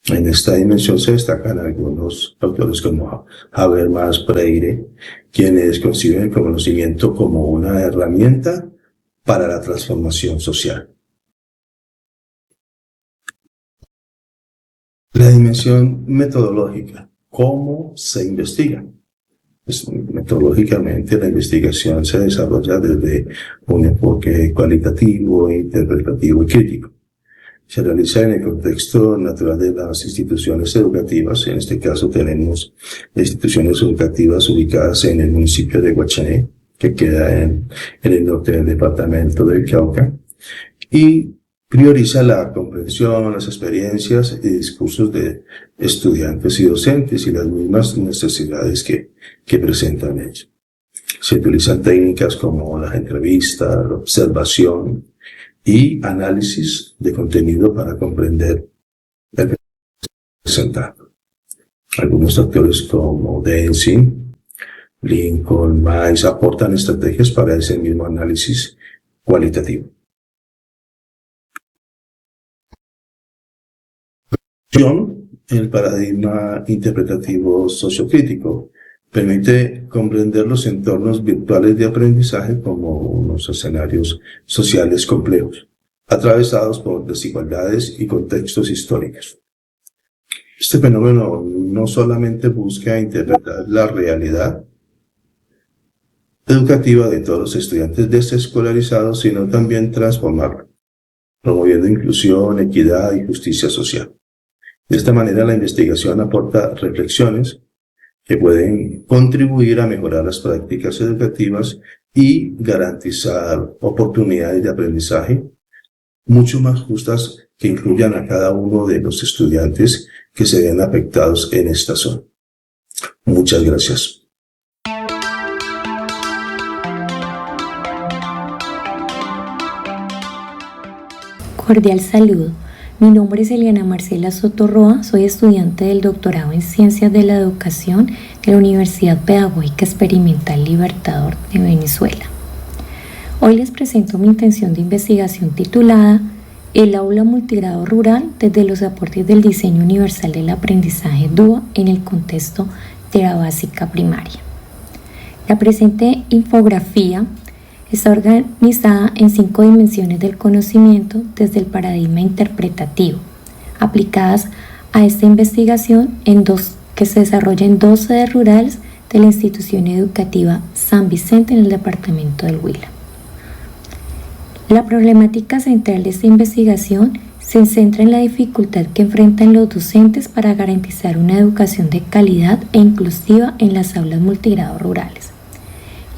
En esta dimensión se destacan algunos autores como Habermas, Freire, quienes conciben el conocimiento como una herramienta para la transformación social. La dimensión metodológica. ¿Cómo se investiga? Pues, metodológicamente la investigación se desarrolla desde un enfoque cualitativo, interpretativo y crítico. Se realiza en el contexto natural de las instituciones educativas. En este caso tenemos instituciones educativas ubicadas en el municipio de Guachané, que queda en el norte del departamento del Cauca, y prioriza la comprensión, las experiencias y discursos de estudiantes y docentes y las mismas necesidades que presentan ellos. Se utilizan técnicas como la entrevista, la observación y análisis de contenido para comprender el presentado. Algunos autores como Denzin, Lincoln, Miles aportan estrategias para ese mismo análisis cualitativo. El paradigma interpretativo sociocrítico permite comprender los entornos virtuales de aprendizaje como unos escenarios sociales complejos, atravesados por desigualdades y contextos históricos. Este fenómeno no solamente busca interpretar la realidad educativa de todos los estudiantes desescolarizados, sino también transformarla, promoviendo inclusión, equidad y justicia social. De esta manera, la investigación aporta reflexiones que pueden contribuir a mejorar las prácticas educativas y garantizar oportunidades de aprendizaje mucho más justas que incluyan a cada uno de los estudiantes que se ven afectados en esta zona. Muchas gracias. Cordial saludo. Mi nombre es Eliana Marcela Soto Roa, soy estudiante del doctorado en Ciencias de la Educación de la Universidad Pedagógica Experimental Libertador de Venezuela. Hoy les presento mi intención de investigación titulada El aula multigrado rural desde los aportes del diseño universal del aprendizaje DUA en el contexto de la básica primaria. La presente infografía está organizada en 5 dimensiones del conocimiento desde el paradigma interpretativo, aplicadas a esta investigación que se desarrolla en 2 sedes rurales de la institución educativa San Vicente en el departamento del Huila. La problemática central de esta investigación se centra en la dificultad que enfrentan los docentes para garantizar una educación de calidad e inclusiva en las aulas multigrado rurales.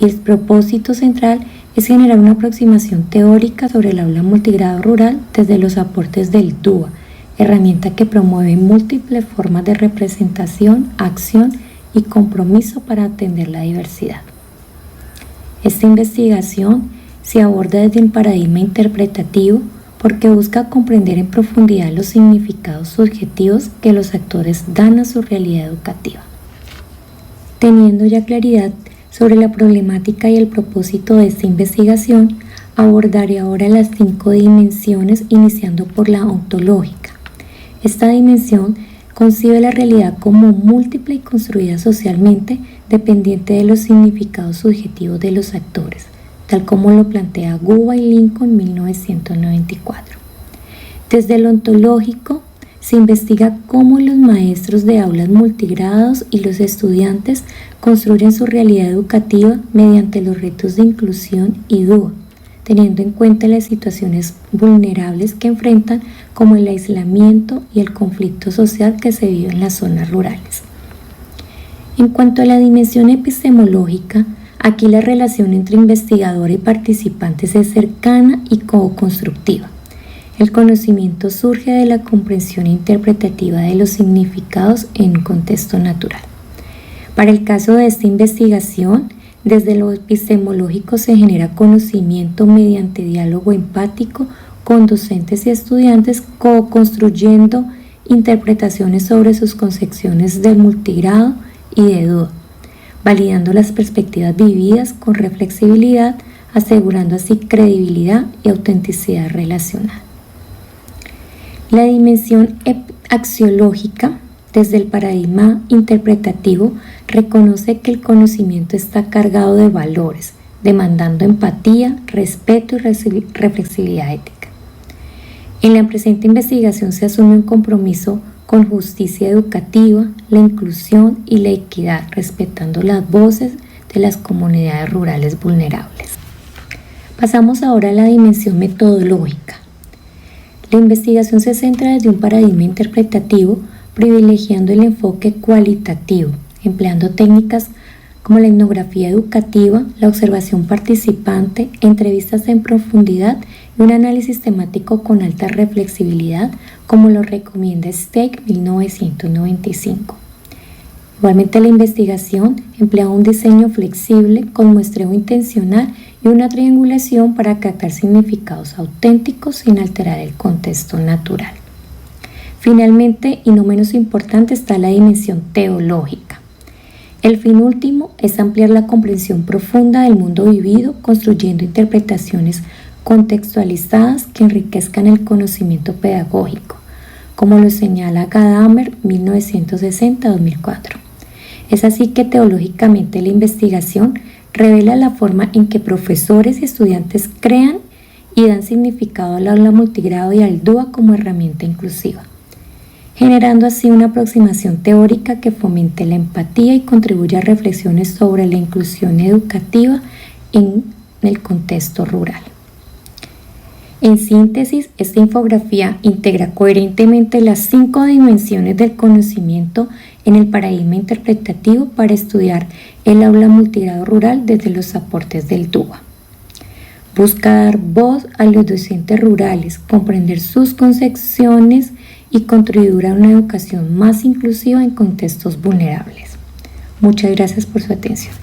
Y el propósito central es generar una aproximación teórica sobre el aula multigrado rural desde los aportes del DUA, herramienta que promueve múltiples formas de representación, acción y compromiso para atender la diversidad. Esta investigación se aborda desde un paradigma interpretativo porque busca comprender en profundidad los significados subjetivos que los actores dan a su realidad educativa. Teniendo ya claridad sobre la problemática y el propósito de esta investigación, abordaré ahora las 5 dimensiones, iniciando por la ontológica. Esta dimensión concibe la realidad como múltiple y construida socialmente, dependiente de los significados subjetivos de los actores, tal como lo plantea Guba y Lincoln en 1994. Desde lo ontológico, se investiga cómo los maestros de aulas multigrados y los estudiantes construyen su realidad educativa mediante los retos de inclusión y DUA, teniendo en cuenta las situaciones vulnerables que enfrentan, como el aislamiento y el conflicto social que se vive en las zonas rurales. En cuanto a la dimensión epistemológica, aquí la relación entre investigador y participantes es cercana y co-constructiva. El conocimiento surge de la comprensión interpretativa de los significados en un contexto natural. Para el caso de esta investigación, desde lo epistemológico se genera conocimiento mediante diálogo empático con docentes y estudiantes, co-construyendo interpretaciones sobre sus concepciones del multigrado y de DUA, validando las perspectivas vividas con reflexibilidad, asegurando así credibilidad y autenticidad relacional. La dimensión axiológica, desde el paradigma interpretativo, reconoce que el conocimiento está cargado de valores, demandando empatía, respeto y reflexibilidad ética. En la presente investigación se asume un compromiso con justicia educativa, la inclusión y la equidad, respetando las voces de las comunidades rurales vulnerables. Pasamos ahora a la dimensión metodológica. La investigación se centra desde un paradigma interpretativo, privilegiando el enfoque cualitativo, empleando técnicas como la etnografía educativa, la observación participante, entrevistas en profundidad y un análisis temático con alta reflexibilidad, como lo recomienda Stake 1995. Igualmente, la investigación emplea un diseño flexible con muestreo intencional y una triangulación para captar significados auténticos sin alterar el contexto natural. Finalmente, y no menos importante, está la dimensión teológica. El fin último es ampliar la comprensión profunda del mundo vivido, construyendo interpretaciones contextualizadas que enriquezcan el conocimiento pedagógico, como lo señala Gadamer 1960-2004. Es así que teológicamente la investigación revela la forma en que profesores y estudiantes crean y dan significado al aula multigrado y al DUA como herramienta inclusiva, generando así una aproximación teórica que fomente la empatía y contribuye a reflexiones sobre la inclusión educativa en el contexto rural. En síntesis, esta infografía integra coherentemente las 5 dimensiones del conocimiento en el paradigma interpretativo para estudiar el aula multigrado rural desde los aportes del DUA. Busca dar voz a los docentes rurales, comprender sus concepciones y contribuir a una educación más inclusiva en contextos vulnerables. Muchas gracias por su atención.